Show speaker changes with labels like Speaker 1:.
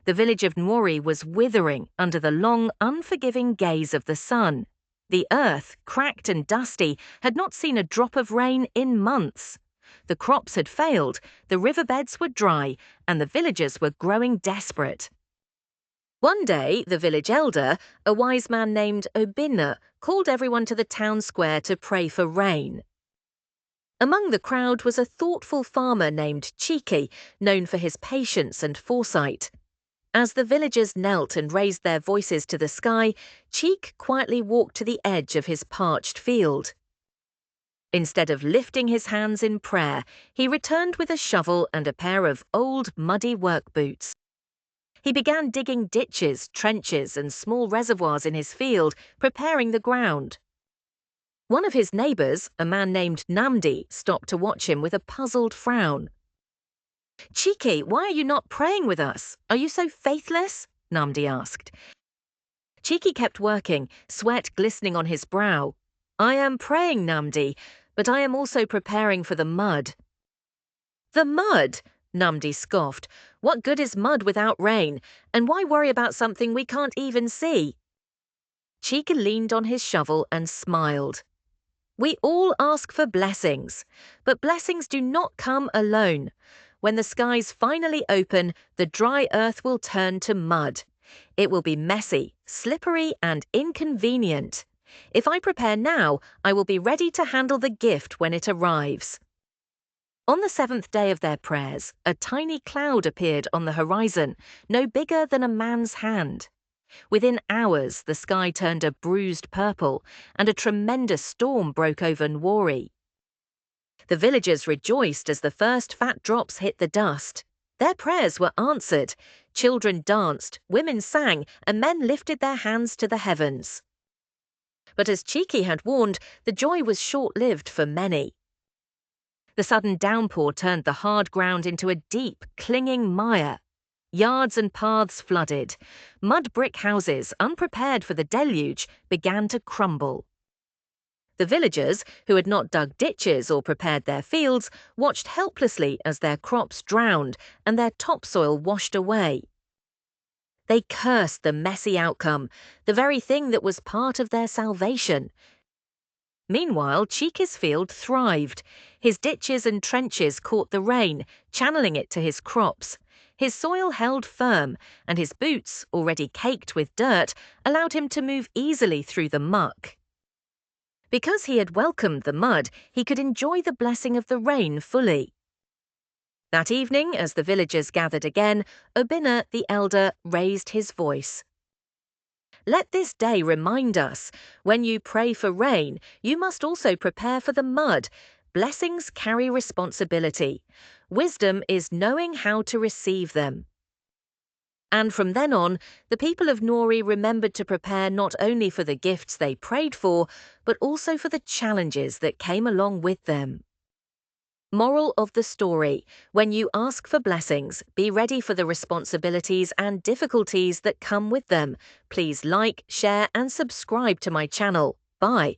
Speaker 1: The village of Nworie was withering under the long, unforgiving gaze of the sun. The earth, cracked and dusty, had not seen a drop of rain in months. The crops had failed, the riverbeds were dry, and the villagers were growing desperate. One day, the village elder, a wise man named Obinna, called everyone to the town square to pray for rain. Among the crowd was a thoughtful farmer named Chike, known for his patience and foresight. As the villagers knelt and raised their voices to the sky, Chike quietly walked to the edge of his parched field. Instead of lifting his hands in prayer, he returned with a shovel and a pair of old, muddy work boots. He began digging ditches, trenches, and small reservoirs in his field, preparing the ground. One of his neighbors, a man named Namdi, stopped to watch him with a puzzled frown. "Chike, why are you not praying with us? Are you so faithless?" Namdi asked. Chike kept working, sweat glistening on his brow. "I am praying, Namdi, but I am also preparing for the mud." "The mud?" Namdi scoffed. "What good is mud without rain? And why worry about something we can't even see?" Chike leaned on his shovel and smiled. "We all ask for blessings, but blessings do not come alone. When the skies finally open, the dry earth will turn to mud. It will be messy, slippery, and inconvenient. If I prepare now, I will be ready to handle the gift when it arrives." On the seventh day of their prayers, a tiny cloud appeared on the horizon, no bigger than a man's hand. Within hours, the sky turned a bruised purple, and a tremendous storm broke over Nworie. The villagers rejoiced as the first fat drops hit the dust. Their prayers were answered. Children danced, women sang, and men lifted their hands to the heavens. But as Chike had warned, the joy was short-lived for many. The sudden downpour turned the hard ground into a deep, clinging mire. Yards and paths flooded. Mud brick houses, unprepared for the deluge, began to crumble. The villagers, who had not dug ditches or prepared their fields, watched helplessly as their crops drowned and their topsoil washed away. They cursed the messy outcome, the very thing that was part of their salvation. Meanwhile, Chike's field thrived. His ditches and trenches caught the rain, channeling it to his crops. His soil held firm, and his boots, already caked with dirt, allowed him to move easily through the muck. Because he had welcomed the mud, he could enjoy the blessing of the rain fully. That evening, as the villagers gathered again, Obinna, the elder, raised his voice. "Let this day remind us, when you pray for rain, you must also prepare for the mud. Blessings carry responsibility. Wisdom is knowing how to receive them." And from then on, the people of Nworie remembered to prepare not only for the gifts they prayed for, but also for the challenges that came along with them. Moral of the story: when you ask for blessings, be ready for the responsibilities and difficulties that come with them. Please like, share, and subscribe to my channel. Bye.